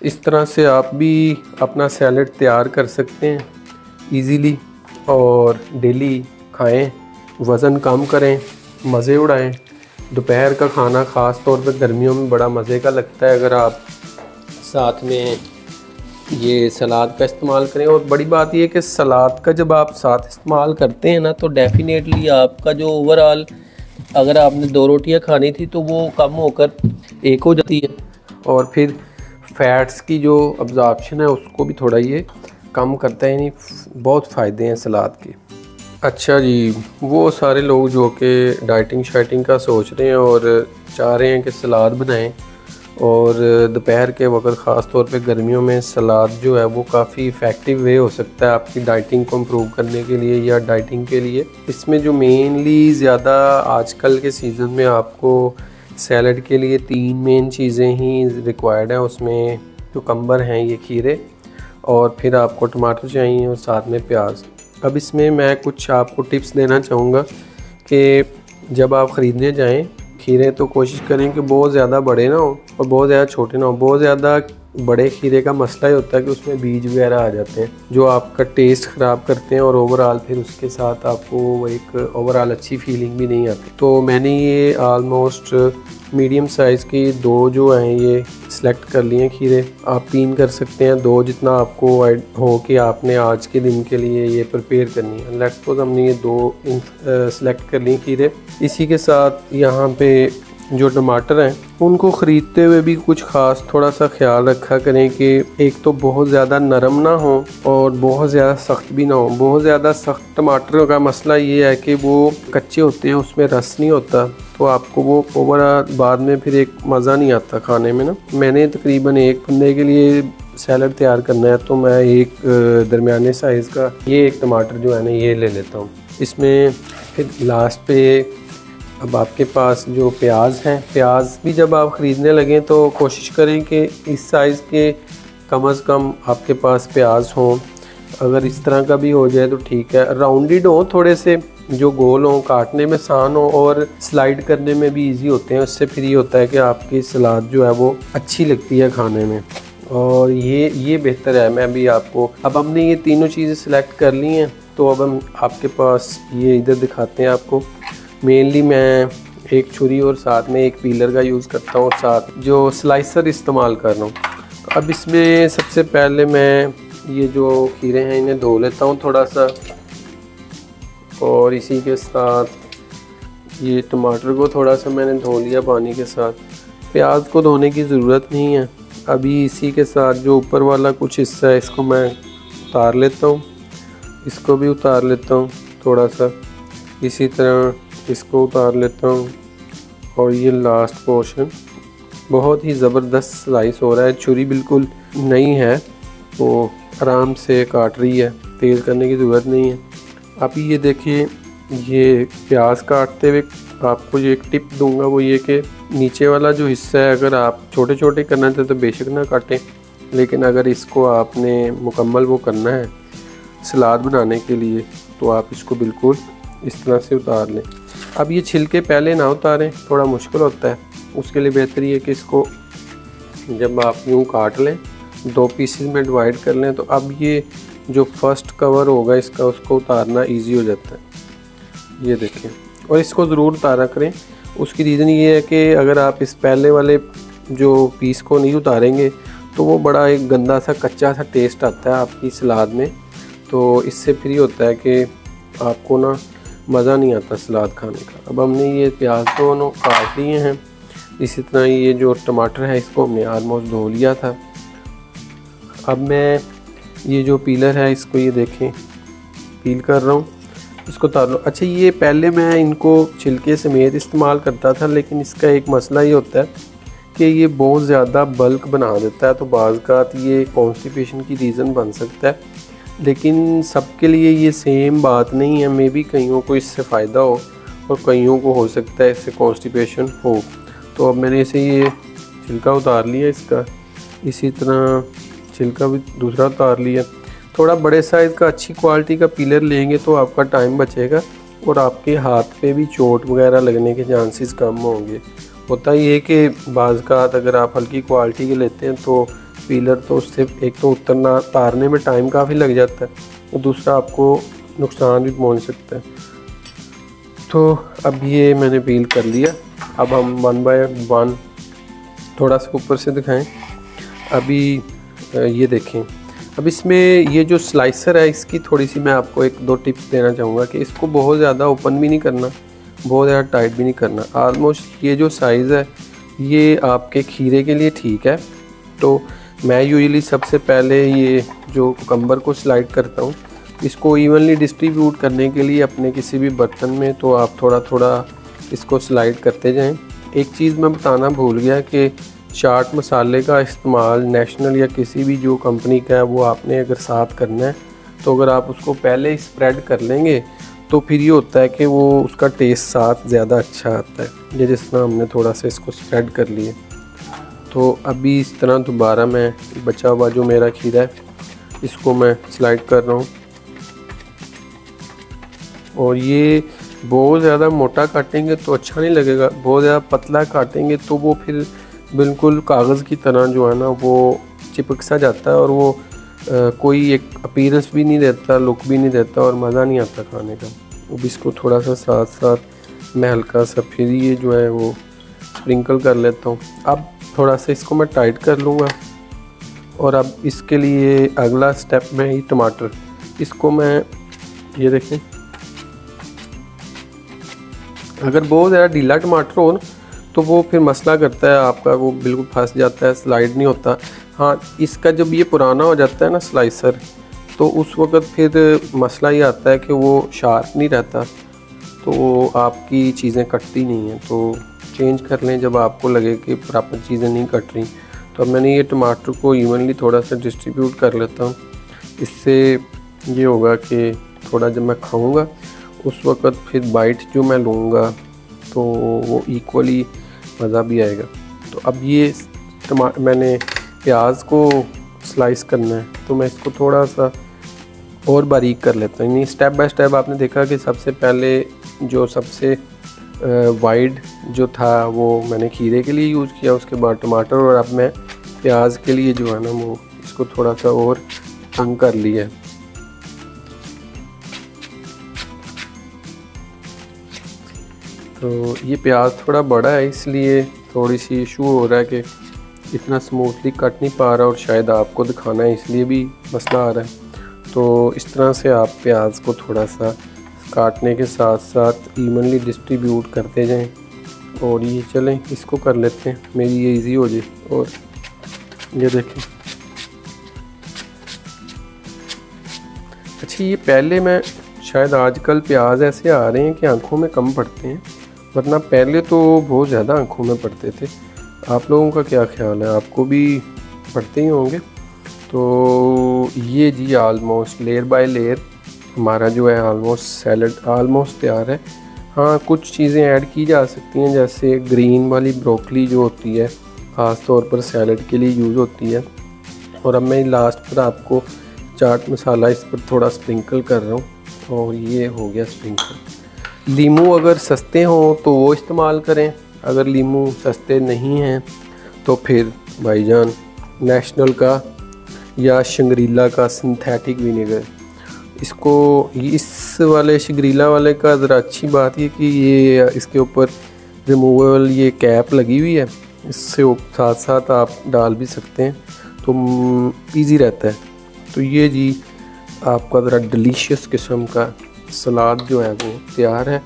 इस तरह से आप भी अपना सैलड तैयार कर सकते हैं इजीली और डेली खाएं, वज़न कम करें, मज़े उड़ाएं। दोपहर का खाना ख़ास तौर पे गर्मियों में बड़ा मज़े का लगता है अगर आप साथ में ये सलाद का इस्तेमाल करें। और बड़ी बात ये है कि सलाद का जब आप साथ इस्तेमाल करते हैं ना तो डेफिनेटली आपका जो ओवरऑल, अगर आपने 2 रोटियां खानी थी तो वो कम होकर 1 हो जाती है, और फिर फ़ैट्स की जो अब्ज़ॉर्प्शन है उसको भी थोड़ा ये कम करता है। नहीं, बहुत फ़ायदे हैं सलाद के। अच्छा जी, वो सारे लोग जो कि डाइटिंग शाइटिंग का सोच रहे हैं और चाह रहे हैं कि सलाद बनाएं, और दोपहर के वक्त ख़ास तौर पे गर्मियों में सलाद जो है वो काफ़ी इफ़ेक्टिव वे हो सकता है आपकी डाइटिंग को इम्प्रूव करने के लिए या डाइटिंग के लिए। इसमें जो मेनली ज़्यादा आजकल के सीज़न में आपको सैलड के लिए 3 मेन चीज़ें ही रिक्वायर्ड हैं। उसमें कुकम्बर हैं, ये खीरे, और फिर आपको टमाटर चाहिए और साथ में प्याज। अब इसमें मैं कुछ आपको टिप्स देना चाहूँगा कि जब आप ख़रीदने जाएं खीरे तो कोशिश करें कि बहुत ज़्यादा बड़े ना हो और बहुत ज़्यादा छोटे ना हो। बहुत ज़्यादा बड़े खीरे का मसला ही होता है कि उसमें बीज वगैरह आ जाते हैं जो आपका टेस्ट ख़राब करते हैं, और ओवरऑल फिर उसके साथ आपको एक ओवरऑल अच्छी फीलिंग भी नहीं आती। तो मैंने ये आलमोस्ट मीडियम साइज़ की 2 जो हैं ये सिलेक्ट कर लिए खीरे। आप 3 कर सकते हैं, 2 जितना आपको हो कि आपने आज के दिन के लिए ये प्रिपेयर करनी है। लेट्स सपोज हमने ये 2 सिलेक्ट कर लिए खीरे। इसी के साथ यहाँ पे जो टमाटर हैं उनको ख़रीदते हुए भी कुछ ख़ास थोड़ा सा ख्याल रखा करें कि एक तो बहुत ज़्यादा नरम ना हो और बहुत ज़्यादा सख्त भी ना हो। बहुत ज़्यादा सख्त टमाटरों का मसला ये है कि वो कच्चे होते हैं, उसमें रस नहीं होता, तो आपको वो ओवरऑल बाद में फिर एक मज़ा नहीं आता खाने में ना। मैंने तकरीबन 1 बंदे के लिए सैलड तैयार करना है तो मैं एक दरमियाने साइज़ का ये एक टमाटर जो है ना ये ले लेता हूँ। इसमें फिर लास्ट पे अब आपके पास जो प्याज हैं, प्याज भी जब आप ख़रीदने लगें तो कोशिश करें कि इस साइज़ के कम से कम आपके पास प्याज हों। अगर इस तरह का भी हो जाए तो ठीक है, राउंडेड हो थोड़े से, जो गोल हों, काटने में आसान हो और स्लाइड करने में भी इजी होते हैं। उससे फिर ये होता है कि आपकी सलाद जो है वो अच्छी लगती है खाने में, और ये बेहतर है। मैं भी आपको, अब हमने ये तीनों चीज़ें सिलेक्ट कर ली हैं तो अब हम आपके पास ये इधर दिखाते हैं आपको। मेनली मैं एक छुरी और साथ में एक पीलर का यूज़ करता हूँ और साथ जो स्लाइसर इस्तेमाल कर रहा हूँ। तो अब इसमें सबसे पहले मैं ये जो खीरे हैं इन्हें धो लेता हूँ थोड़ा सा, और इसी के साथ ये टमाटर को थोड़ा सा मैंने धो लिया पानी के साथ। प्याज को धोने की ज़रूरत नहीं है। अभी इसी के साथ जो ऊपर वाला कुछ हिस्सा है इसको मैं उतार लेता हूँ, इसको भी उतार लेता हूँ थोड़ा सा, इसी तरह इसको उतार लेता हूँ। और ये लास्ट पोर्शन बहुत ही ज़बरदस्त स्लाइस हो रहा है, छुरी बिल्कुल नई है तो आराम से काट रही है, तेज़ करने की ज़रूरत नहीं है। अभी ये देखिए, ये प्याज काटते हुए आपको जो एक टिप दूंगा वो ये कि नीचे वाला जो हिस्सा है अगर आप छोटे छोटे करना चाहते तो बेशक ना काटें, लेकिन अगर इसको आपने मुकम्मल वो करना है सलाद बनाने के लिए तो आप इसको बिल्कुल इस तरह से उतार लें। अब ये छिलके पहले ना उतारें, थोड़ा मुश्किल होता है, उसके लिए बेहतर है कि इसको जब आप यूँ काट लें 2 पीसेस में डिवाइड कर लें तो अब ये जो फर्स्ट कवर होगा इसका उसको उतारना इजी हो जाता है। ये देखें, और इसको ज़रूर उतारा करें। उसकी रीज़न ये है कि अगर आप इस पहले वाले जो पीस को नहीं उतारेंगे तो वो बड़ा एक गंदा सा कच्चा सा टेस्ट आता है आपकी सलाद में, तो इससे फिर ये होता है कि आपको ना मज़ा नहीं आता सलाद खाने का। अब हमने ये प्याज दोनों काट लिए हैं, इसी तरह ये जो टमाटर है इसको हमने आलमोस्ट धो लिया था। अब मैं ये जो पीलर है इसको ये देखें पील कर रहा हूँ, इसको उतार लो। अच्छा, ये पहले मैं इनको छिलके समेत इस्तेमाल करता था, लेकिन इसका एक मसला ये होता है कि ये बहुत ज़्यादा बल्क बना देता है, तो बाज़ औक़ात ये कॉन्स्टिपेशन की रीज़न बन सकता है। लेकिन सबके लिए ये सेम बात नहीं है, मे बी कईयों को इससे फ़ायदा हो और कईयों को हो सकता है इससे कॉन्स्टिपेशन हो। तो अब मैंने इसे ये छिलका उतार लिया इसका, इसी तरह छिलका भी दूसरा उतार लिया। थोड़ा बड़े साइज़ का अच्छी क्वालिटी का पीलर लेंगे तो आपका टाइम बचेगा और आपके हाथ पे भी चोट वगैरह लगने के चांसेस कम होंगे। होता ये है कि बाज़ औक़ात अगर आप हल्की क्वालिटी के लेते हैं तो पीलर, तो उससे एक तो उतरना तारने में टाइम काफ़ी लग जाता है और दूसरा आपको नुकसान भी पहुंच सकता है। तो अब ये मैंने पील कर लिया। अब हम 1 बाय 1 थोड़ा सा ऊपर से दिखाएं। अभी ये देखें, अब इसमें ये जो स्लाइसर है इसकी थोड़ी सी मैं आपको 1-2 टिप्स देना चाहूँगा कि इसको बहुत ज़्यादा ओपन भी नहीं करना, बहुत ज़्यादा टाइट भी नहीं करना। ऑलमोस्ट ये जो साइज़ है ये आपके खीरे के लिए ठीक है। तो मैं यूजुअली सबसे पहले ये जो कुकम्बर को स्लाइड करता हूँ, इसको इवनली डिस्ट्रीब्यूट करने के लिए अपने किसी भी बर्तन में तो आप थोड़ा थोड़ा इसको स्लाइड करते जाएं। एक चीज़ मैं बताना भूल गया कि चाट मसाले का इस्तेमाल नेशनल या किसी भी जो कंपनी का है वो आपने अगर साथ करना है तो अगर आप उसको पहले ही स्प्रेड कर लेंगे तो फिर ये होता है कि वो उसका टेस्ट साथ ज़्यादा अच्छा आता है। ये जिस तरह हमने थोड़ा सा इसको स्प्रेड कर लिए, तो अभी इस तरह दोबारा मैं बचा हुआ जो मेरा खीरा है इसको मैं स्लाइड कर रहा हूँ। और ये बहुत ज़्यादा मोटा काटेंगे तो अच्छा नहीं लगेगा, बहुत ज़्यादा पतला काटेंगे तो वो फिर बिल्कुल कागज़ की तरह जो है ना वो चिपक सा जाता है और वो कोई एक अपीयरेंस भी नहीं देता, लुक भी नहीं देता और मज़ा नहीं आता खाने का। अब इसको थोड़ा सा साथ साथ मैं हल्का सा फिर ये जो है वो स्प्रिंकल कर लेता हूँ। अब थोड़ा सा इसको मैं टाइट कर लूँगा और अब इसके लिए अगला स्टेप में ही टमाटर, इसको मैं ये देखें, अगर बहुत ज़्यादा ढीला टमाटर हो ना तो वो फिर मसला करता है आपका, वो बिल्कुल फंस जाता है, स्लाइड नहीं होता। हाँ, इसका जब ये पुराना हो जाता है ना स्लाइसर, तो उस वक़्त फिर मसला ये आता है कि वो शार्प नहीं रहता, तो आपकी चीज़ें कटती नहीं हैं। तो चेंज कर लें जब आपको लगे कि प्रॉपर चीज़ें नहीं कट रही। तो अब मैंने ये टमाटर को इवनली थोड़ा सा डिस्ट्रीब्यूट कर लेता हूँ। इससे ये होगा कि थोड़ा जब मैं खाऊँगा उस वक़्त फिर बाइट जो मैं लूँगा तो वो इक्वली मज़ा भी आएगा। तो अब ये मैंने प्याज को स्लाइस करना है तो मैं इसको थोड़ा सा और बारीक कर लेता हूँ। यानी स्टेप बाय स्टेप आपने देखा कि सबसे पहले जो सबसे वाइड जो था वो मैंने खीरे के लिए यूज़ किया, उसके बाद टमाटर, और अब मैं प्याज के लिए जो है ना वो इसको थोड़ा सा और तंग कर लिया है। तो ये प्याज थोड़ा बड़ा है इसलिए थोड़ी सी इशू हो रहा है कि इतना स्मूथली कट नहीं पा रहा और शायद आपको दिखाना है इसलिए भी मसला आ रहा है। तो इस तरह से आप प्याज को थोड़ा सा काटने के साथ साथ इवनली डिस्ट्रीब्यूट करते जाएं। और ये चलें इसको कर लेते हैं, मेरी ये इजी हो जाए। और ये देखें, अच्छा ये पहले मैं शायद आजकल प्याज ऐसे आ रहे हैं कि आंखों में कम पड़ते हैं, वरना पहले तो बहुत ज़्यादा आंखों में पड़ते थे। आप लोगों का क्या ख्याल है, आपको भी पड़ते ही होंगे? तो ये जी आलमोस्ट लेयर बाय लेयर हमारा जो है ऑलमोस्ट सैलड ऑलमोस्ट तैयार है। हाँ, कुछ चीज़ें ऐड की जा सकती हैं, जैसे ग्रीन वाली ब्रोकली जो होती है ख़ास तौर पर सैलड के लिए यूज़ होती है। और अब मैं लास्ट पर आपको चाट मसाला इस पर थोड़ा स्प्रिंकल कर रहा हूँ और ये हो गया स्प्रिंकल। लीमू अगर सस्ते हों तो वो इस्तेमाल करें, अगर लीमू सस्ते नहीं हैं तो फिर भाईजान नेशनल का या शंग्रीला का सिंथेटिक विनेगर, इसको इस वाले शंग्रीला वाले का ज़रा अच्छी बात ये कि ये इसके ऊपर रिमूवेबल ये कैप लगी हुई है, इससे साथ साथ आप डाल भी सकते हैं तो इजी रहता है। तो ये जी आपका ज़रा डिलीशियस किस्म का सलाद जो है वो तैयार है।